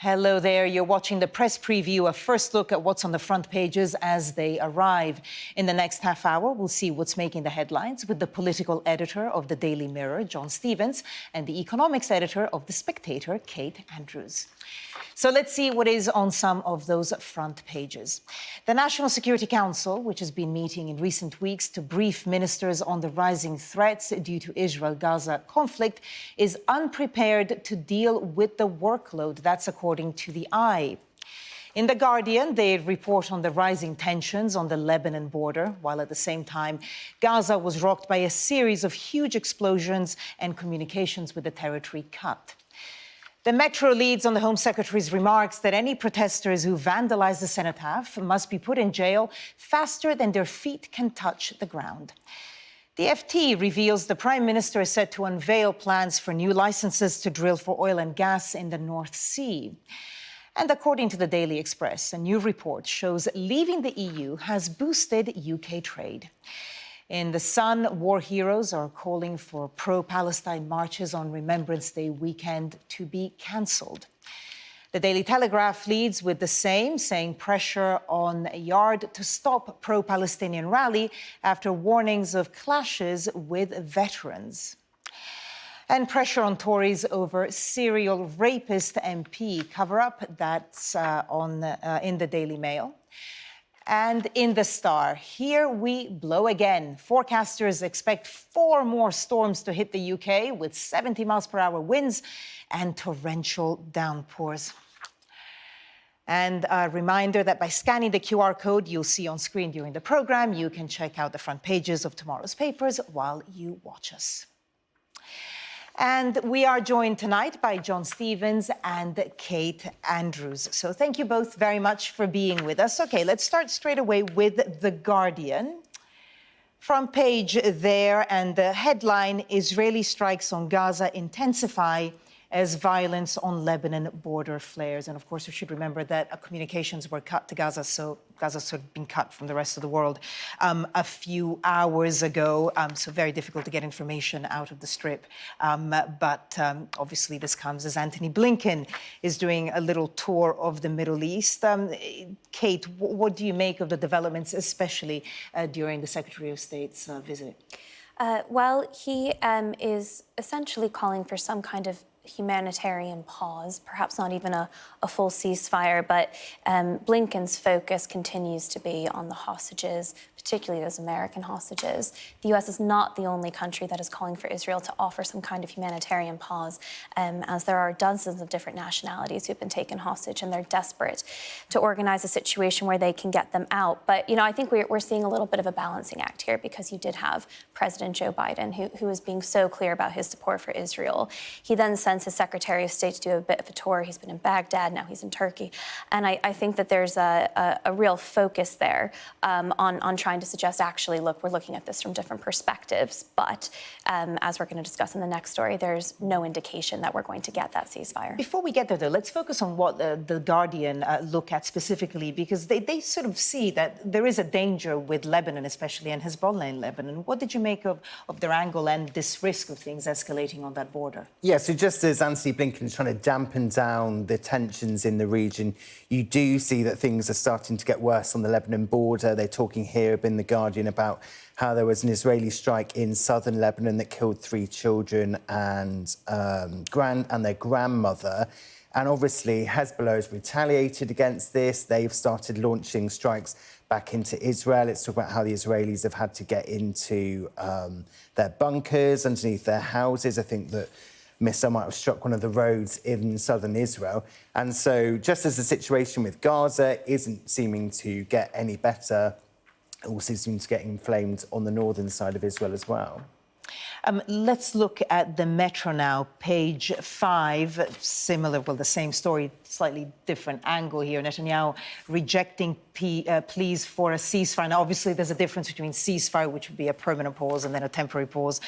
Hello there. You're watching the press preview, a first look at what's on the front pages as they arrive. In the next half hour, we'll see what's making the headlines with the political editor of the Daily Mirror, John Stevens, and the economics editor of The Spectator, Kate Andrews. So let's see what is on some of those front pages. The National Security Council, which has been meeting in recent weeks to brief ministers on the rising threats due to Israel-Gaza conflict, is unprepared to deal with the workload. That's according to the Eye. In The Guardian, they report on the rising tensions on the Lebanon border, while at the same time, Gaza was rocked by a series of huge explosions and communications with the territory cut. The Metro leads on the Home Secretary's remarks that any protesters who vandalize the cenotaph must be put in jail faster than their feet can touch the ground. The FT reveals the Prime Minister is set to unveil plans for new licenses to drill for oil and gas in the North Sea. And according to the Daily Express, a new report shows leaving the EU has boosted UK trade. In The Sun, war heroes are calling for pro-Palestine marches on Remembrance Day weekend to be cancelled. The Daily Telegraph leads with the same, saying pressure on Yard to stop pro-Palestinian rally after warnings of clashes with veterans. And pressure on Tories over serial rapist MP cover-up. That's in the Daily Mail. And in The Star, here we blow again. Forecasters expect 4 more storms to hit the UK with 70 miles per hour winds and torrential downpours. And a reminder that by scanning the QR code you'll see on screen during the program, you can check out the front pages of tomorrow's papers while you watch us. And we are joined tonight by John Stevens and Kate Andrews. So thank you both very much for being with us. Okay, let's start straight away with The Guardian. Front page there, and the headline, Israeli strikes on Gaza intensify as violence on Lebanon border flares. And of course, we should remember that communications were cut to Gaza, so Gaza's sort of been cut from the rest of the world a few hours ago. So very difficult to get information out of the Strip. But obviously this comes as Antony Blinken is doing a little tour of the Middle East. Kate, what do you make of the developments, especially during the Secretary of State's visit? Well, he is essentially calling for some kind of humanitarian pause, perhaps not even a full ceasefire, but Blinken's focus continues to be on the hostages, particularly those American hostages. The U.S. is not the only country that is calling for Israel to offer some kind of humanitarian pause, as there are dozens of different nationalities who've been taken hostage, and they're desperate to organize a situation where they can get them out. But, you know, I think we're seeing a little bit of a balancing act here, because you did have President Joe Biden, who is being so clear about his support for Israel. He then sends his Secretary of State to do a bit of a tour. He's been in Baghdad, now he's in Turkey. And I think that there's a real focus there on trying to suggest, actually, look, we're looking at this from different perspectives. But as we're going to discuss in the next story, there's no indication that we're going to get that ceasefire. Before we get there, though, let's focus on what the Guardian look at specifically, because they sort of see that there is a danger with Lebanon, especially, and Hezbollah in Lebanon. What did you make of their angle and this risk of things escalating on that border? Yeah, so just as Antony Blinken is trying to dampen down the tensions in the region, you do see that things are starting to get worse on the Lebanon border. They're talking here in The Guardian about how there was an Israeli strike in southern Lebanon that killed 3 children and their grandmother. And obviously, Hezbollah has retaliated against this. They've started launching strikes back into Israel. It's talking about how the Israelis have had to get into their bunkers underneath their houses. I think that missile might have struck one of the roads in southern Israel. And so just as the situation with Gaza isn't seeming to get any better, it also seems to get inflamed on the northern side of Israel as well. Let's look at the Metro now, page 5. Similar, well, the same story, slightly different angle here. Netanyahu rejecting pleas for a ceasefire. Now, obviously, there's a difference between ceasefire, which would be a permanent pause, and then a temporary pause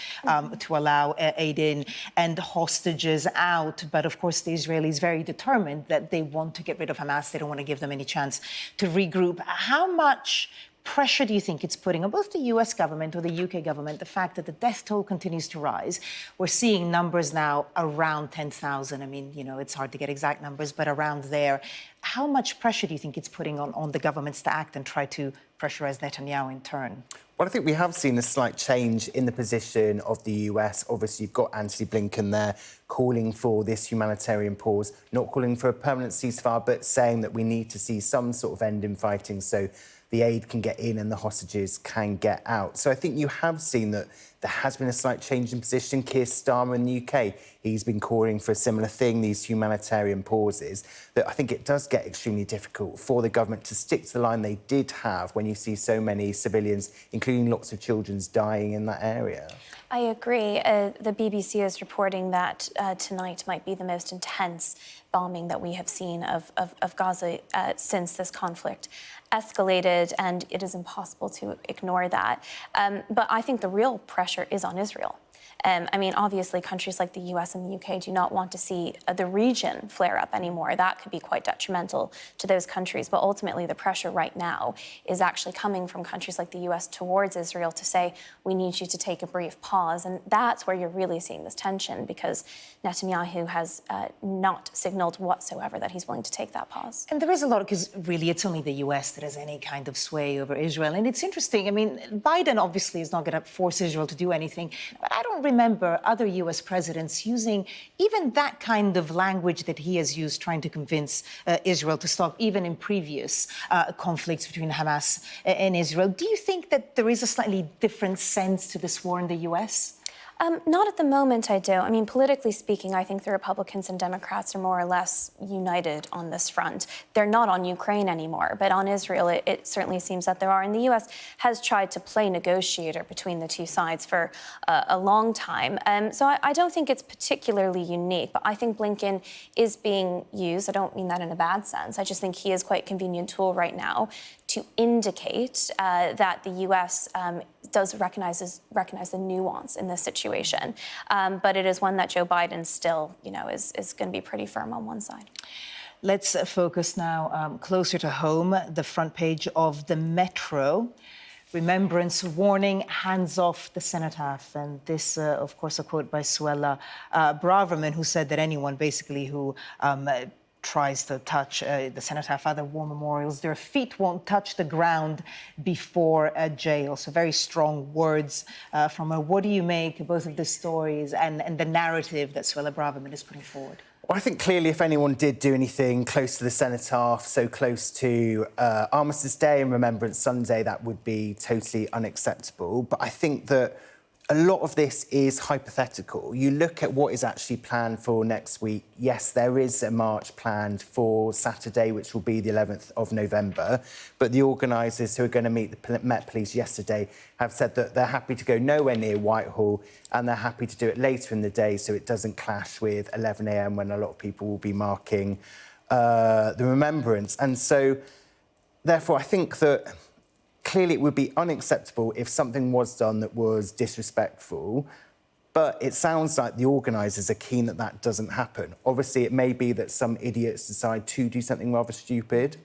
to allow aid in, and hostages out. But, of course, the Israelis very determined that they want to get rid of Hamas. They don't want to give them any chance to regroup. How much pressure do you think it's putting on both the US government or the UK government, the fact that the death toll continues to rise? We're seeing numbers now around 10,000. I mean, you know, it's hard to get exact numbers, but around there. How much pressure do you think it's putting on the governments to act and try to pressurize Netanyahu in turn? Well, I think we have seen a slight change in the position of the US. Obviously, you've got Antony Blinken there calling for this humanitarian pause, not calling for a permanent ceasefire, but saying that we need to see some sort of end in fighting so the aid can get in and the hostages can get out. So I think you have seen that there has been a slight change in position. Keir Starmer in the UK, he's been calling for a similar thing, these humanitarian pauses, that I think it does get extremely difficult for the government to stick to the line they did have when you see so many civilians, including lots of children, dying in that area. I agree. The BBC is reporting that tonight might be the most intense bombing that we have seen of Gaza since this conflict escalated, and it is impossible to ignore that. But I think the real pressure is on Israel. I mean, obviously, countries like the US and the UK do not want to see the region flare up anymore. That could be quite detrimental to those countries. But ultimately, the pressure right now is actually coming from countries like the US towards Israel to say, we need you to take a brief pause. And that's where you're really seeing this tension, because Netanyahu has not signaled whatsoever that he's willing to take that pause. And there is a lot, because really it's only the US that has any kind of sway over Israel. And it's interesting. I mean, Biden obviously is not going to force Israel to do anything. But I don't remember other US presidents using even that kind of language that he has used, trying to convince Israel to stop, even in previous conflicts between Hamas and Israel. Do you think that there is a slightly different sense to this war in the US? Not at the moment, I do. I mean, politically speaking, I think the Republicans and Democrats are more or less united on this front. They're not on Ukraine anymore, but on Israel, it certainly seems that there are. And the U.S. has tried to play negotiator between the two sides for a long time. So I don't think it's particularly unique, but I think Blinken is being used. I don't mean that in a bad sense. I just think he is quite a convenient tool right now to indicate that the U.S. Does recognize the nuance in this situation, but it is one that Joe Biden still, is going to be pretty firm on one side. Let's focus now closer to home. The front page of the Metro. Remembrance warning, hands off the cenotaph. And this, of course, a quote by Suella Braverman, who said that anyone basically who tries to touch the cenotaph, other war memorials, their feet won't touch the ground before jail. So very strong words from her. What do you make both of the stories and the narrative that Suella Braverman is putting forward? Well, I think clearly if anyone did do anything close to the cenotaph, so close to Armistice Day and Remembrance Sunday, that would be totally unacceptable. But I think that a lot of this is hypothetical. You look at what is actually planned for next week. Yes, there is a march planned for Saturday, which will be the 11th of November. But the organisers who are going to meet the Met Police yesterday have said that they're happy to go nowhere near Whitehall and they're happy to do it later in the day so it doesn't clash with 11 a.m. when a lot of people will be marking the remembrance. And so, therefore, I think that clearly it would be unacceptable if something was done that was disrespectful, but it sounds like the organisers are keen that that doesn't happen. Obviously, it may be that some idiots decide to do something rather stupid.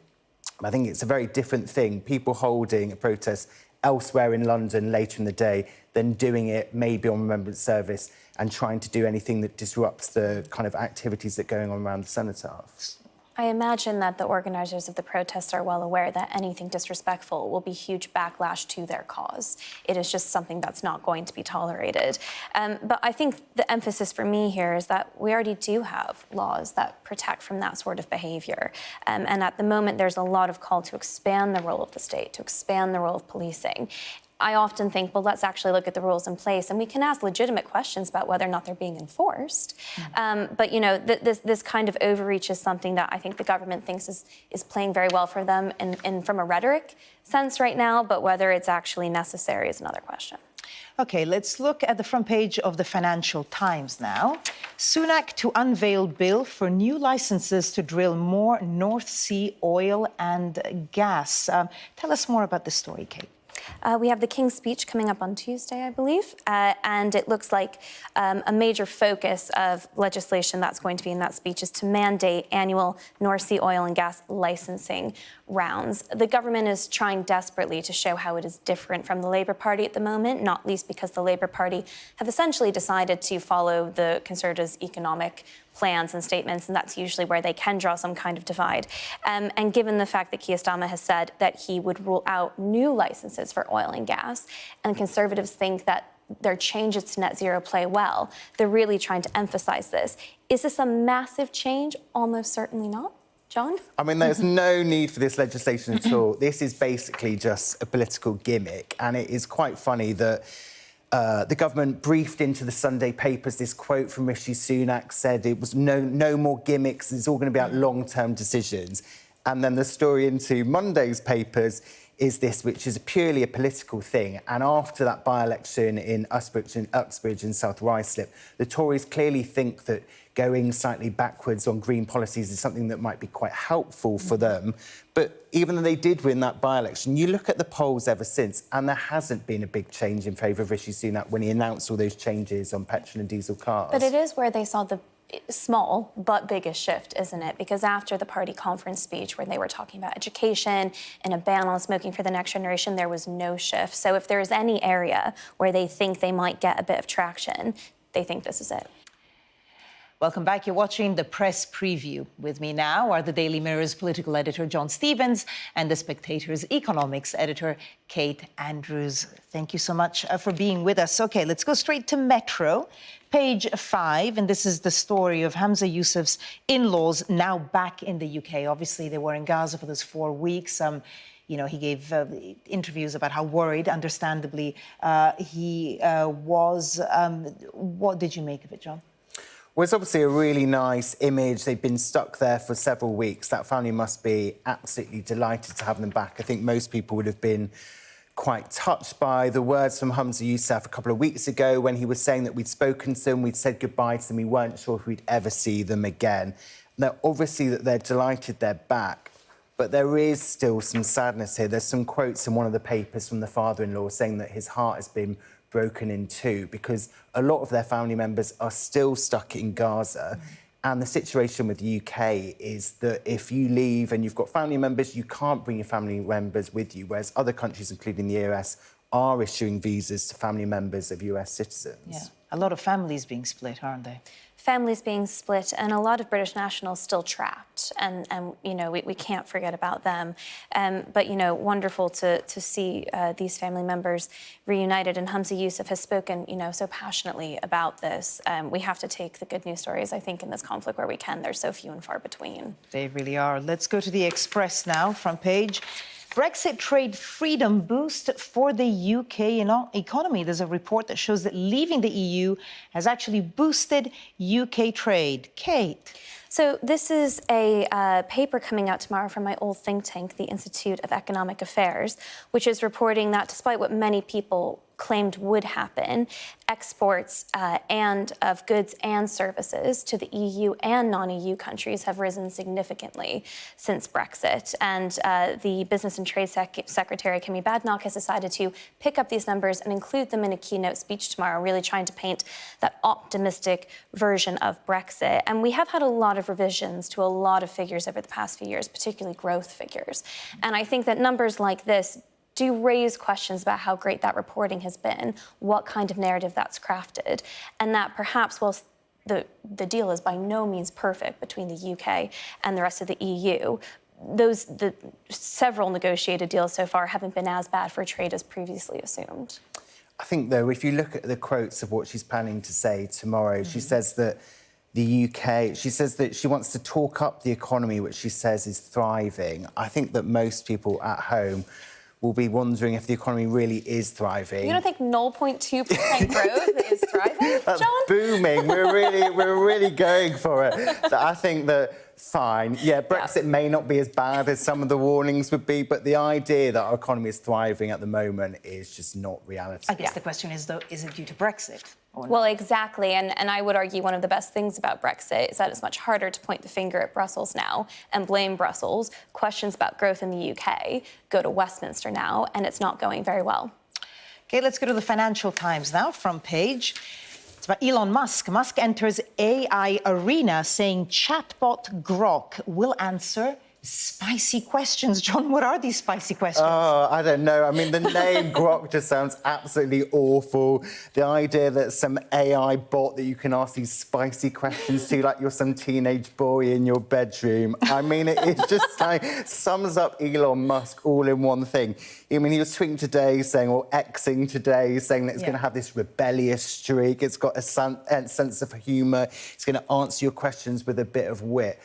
I think it's a very different thing, people holding a protest elsewhere in London later in the day than doing it maybe on Remembrance Service and trying to do anything that disrupts the kind of activities that are going on around the cenotaph. I imagine that the organisers of the protests are well aware that anything disrespectful will be huge backlash to their cause. It is just something that's not going to be tolerated. But I think the emphasis for me here is that we already do have laws that protect from that sort of behaviour. And at the moment, there's a lot of call to expand the role of the state, to expand the role of policing. I often think, well, let's actually look at the rules in place, and we can ask legitimate questions about whether or not they're being enforced. But this kind of overreach is something that I think the government thinks is playing very well for them, and from a rhetoric sense right now. But whether it's actually necessary is another question. OK, let's look at the front page of the Financial Times now. Sunak to unveil bill for new licenses to drill more North Sea oil and gas. Tell us more about this story, Kate. We have the King's speech coming up on Tuesday, I believe, and it looks like a major focus of legislation that's going to be in that speech is to mandate annual North Sea oil and gas licensing rounds. The government is trying desperately to show how it is different from the Labour Party at the moment, not least because the Labour Party have essentially decided to follow the Conservatives' economic plans and statements, and that's usually where they can draw some kind of divide. And given the fact that Keir Starmer has said that he would rule out new licenses for oil and gas, and Conservatives think that their changes to net zero play well, they're really trying to emphasise this. Is this a massive change? Almost certainly not. John? I mean, there's no need for this legislation at all. This is basically just a political gimmick, and it is quite funny that the government briefed into the Sunday papers this quote from Rishi Sunak said it was no more gimmicks, it's all going to be about long-term decisions. And then the story into Monday's papers is this, which is purely a political thing. And after that by-election in Uxbridge and South Ruislip, the Tories clearly think that going slightly backwards on green policies is something that might be quite helpful for them. But even though they did win that by-election, you look at the polls ever since, and there hasn't been a big change in favour of Rishi Sunak when he announced all those changes on petrol and diesel cars. But it is where they saw the small but biggest shift, isn't it? Because after the party conference speech where they were talking about education and a ban on smoking for the next generation, there was no shift. So if there is any area where they think they might get a bit of traction, they think this is it. Welcome back. You're watching the press preview. With me now are the Daily Mirror's political editor, John Stevens, and the Spectator's economics editor, Kate Andrews. Thank you so much for being with us. OK, let's go straight to Metro, page 5. And this is the story of Hamza Yousaf's in-laws now back in the UK. Obviously, they were in Gaza for those 4 weeks. You know, he gave interviews about how worried, understandably, he was. What did you make of it, John? Well, it's obviously a really nice image. They've been stuck there for several weeks. That family must be absolutely delighted to have them back. I think most people would have been quite touched by the words from Hamza Yousaf a couple of weeks ago when he was saying that we'd spoken to them, we'd said goodbye to them, we weren't sure if we'd ever see them again. Now, obviously, that they're delighted they're back, but there is still some sadness here. There's some quotes in one of the papers from the father-in-law saying that his heart has been broken in two because a lot of their family members are still stuck in Gaza. And the situation with the UK is that if you leave and you've got family members, you can't bring your family members with you, whereas other countries, including the US, are issuing visas to family members of US citizens. Yeah, a lot of families being split, aren't they? Families being split and a lot of British nationals still trapped. And you know, we can't forget about them. But, you know, wonderful to see these family members reunited. And Hamza Yousaf has spoken, you know, so passionately about this. We have to take the good news stories, I think, in this conflict where we can. They're so few and far between. They really are. Let's go to the Express now, front page. Brexit trade freedom boost for the UK economy. There's a report that shows that leaving the EU has actually boosted UK trade. Kate. So this is a paper coming out tomorrow from my old think tank, the Institute of Economic Affairs, which is reporting that despite what many people claimed would happen, exports and of goods and services to the EU and non-EU countries have risen significantly since Brexit. And the Business and Trade Secretary, Kemi Badenoch, has decided to pick up these numbers and include them in a keynote speech tomorrow, really trying to paint that optimistic version of Brexit. And we have had a lot of revisions to a lot of figures over the past few years, particularly growth figures. And I think that numbers like this do raise questions about how great that reporting has been, what kind of narrative that's crafted, and that perhaps whilst the deal is by no means perfect between the UK and the rest of the EU, the several negotiated deals so far haven't been as bad for trade as previously assumed. I think, though, if you look at the quotes of what she's planning to say tomorrow, she says that the UK, she says that she wants to talk up the economy, which she says is thriving. I think that most people at home will be wondering if the economy really is thriving. You don't think 0.2% growth is thriving, That's John? booming. We're really going for it. So I think that fine. Yeah, Brexit may not be as bad as some of the warnings would be, but the idea that our economy is thriving at the moment is just not reality. I guess the question is, though, is it due to Brexit? Or not? Well, exactly. And I would argue one of the best things about Brexit is that it's much harder to point the finger at Brussels now and blame Brussels. Questions about growth in the UK go to Westminster now, and it's not going very well. OK, let's go to the Financial Times now, front page. It's about Elon Musk. Musk enters AI arena saying chatbot Grok will answer spicy questions. John, what are these spicy questions? Oh, I don't know. I mean, the name Grok just sounds absolutely awful. The idea that some AI bot that you can ask these spicy questions to, like you're some teenage boy in your bedroom. I mean, it just like sums up Elon Musk all in one thing. I mean, he was tweeting today saying, or Xing today, saying that it's going to have this rebellious streak. It's got a sense of humour. It's going to answer your questions with a bit of wit.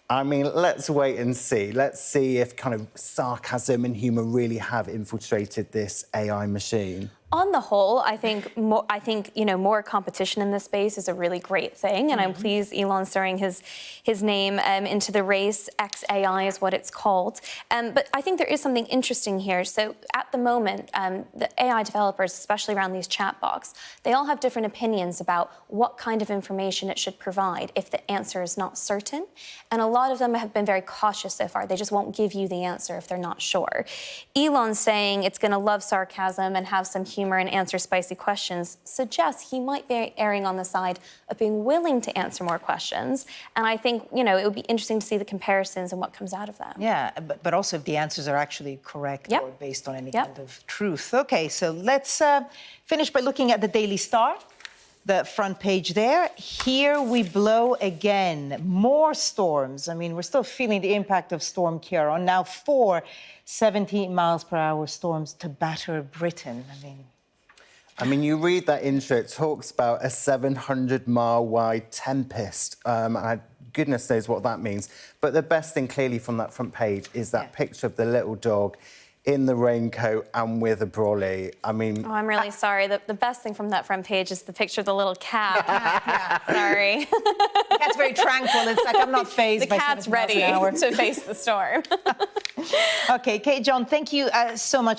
I mean, let's wait and see. Let's see if kind of sarcasm and humour really have infiltrated this AI machine. On the whole, I think more competition in this space is a really great thing, and I'm pleased Elon's throwing his name into the race. XAI is what it's called. But I think there is something interesting here. So at the moment, the AI developers, especially around these chatbots, they all have different opinions about what kind of information it should provide if the answer is not certain. And a lot of them have been very cautious so far. They just won't give you the answer if they're not sure. Elon's saying it's going to love sarcasm and have some humor and answer spicy questions suggests he might be erring on the side of being willing to answer more questions. And I think, it would be interesting to see the comparisons and what comes out of them. Yeah, but also if the answers are actually correct or based on any kind of truth. OK, so let's finish by looking at the Daily Star, the front page there. Here we blow again. More storms. I mean, we're still feeling the impact of Storm Ciarán. Now 4 70-mile-per-hour storms to batter Britain. I mean, you read that intro, it talks about a 700-mile-wide tempest. Goodness knows what that means. But the best thing, clearly, from that front page is that picture of the little dog in the raincoat and with a brolly. I mean... Oh, I'm really sorry. The best thing from that front page is the picture of the little cat. Sorry. The cat's very tranquil. It's like, I'm not fazed by 7 miles an hour. The cat's ready to face the storm. OK, Kate, John, thank you so much.